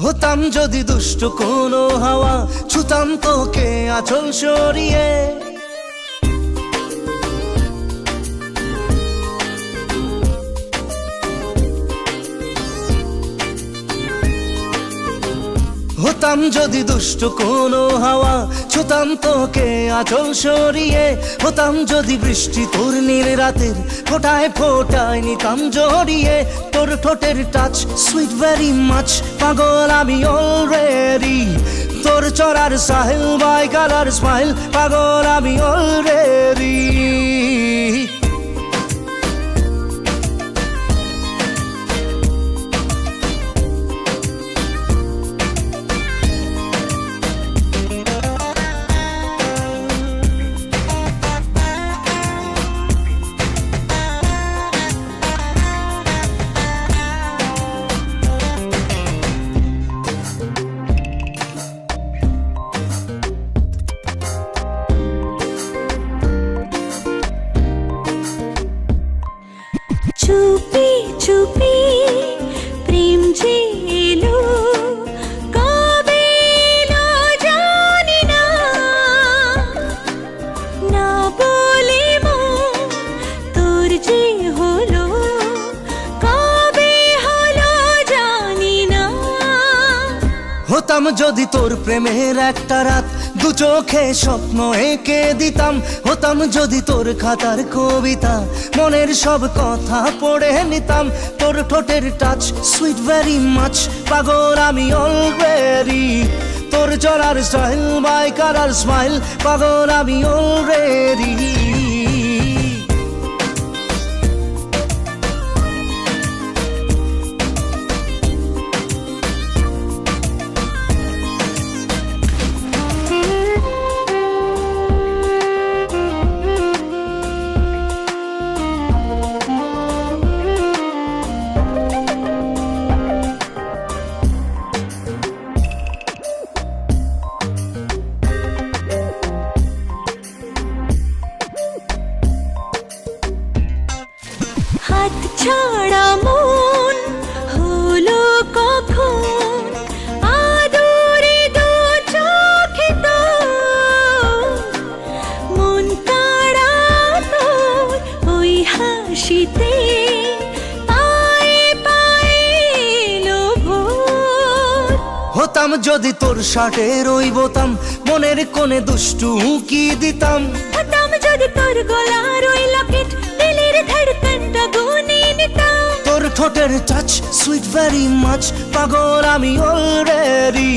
হতাম যদি দুষ্ট কোনো হাওয়া, ছুতাম তোকে আঁচল সরিয়ে। হতাম যদি দুষ্ট কোনো হাওয়া, ছুতাম তোকে আঁচল সরিয়ে। হতাম যদি বৃষ্টি তোর নীল রাতের ফোটায় ফোটায় নিতাম জড়িয়ে। তোর ঠোঁটের টাচ সুইট ভেরি মাচ, পাগল আমি অলরেডি। তোর চড়ার সাহেল বাই কালার স্মাইল, পাগল আমি অলরেডি। চুপি চুপি প্রেম যে এলো, কবে এলো জানি না। না বলে মন তোর যে হলো, কবে হলো জানি না। হতাম যদি তোর প্রেমের একটা রাত, দু চোখে স্বপ্ন এঁকে দিতাম। হতাম যদি তোর খাতার কবিতা, মনের সব কথা পড়ে নিতাম। তোর ঠোঁটের টাচ সুইট ভেরি মাচ, পাগল আমি অলরেডি। তোর চড়ার স্টাইল বাই কালার স্মাইল, পাগল আমি অলরেডি। হাত ছাড়া মন হলো কখন, আদরে দু চোখে তো মন কাড়া তোর ওই হাসিতে। পায়ে পায়ে এলো ভোর। হতাম যদি তোর শার্টের ওই বোতাম, মনের কোণে দুষ্টু উঁকি দিতাম। হতাম যদি তোর গলার ওই লকেট, দিলের ধড়কনটা গুনে নিতাম। তোর ঠোঁটের টাচ সুইট ভেরি মাচ, পাগল আমি অলরেডি।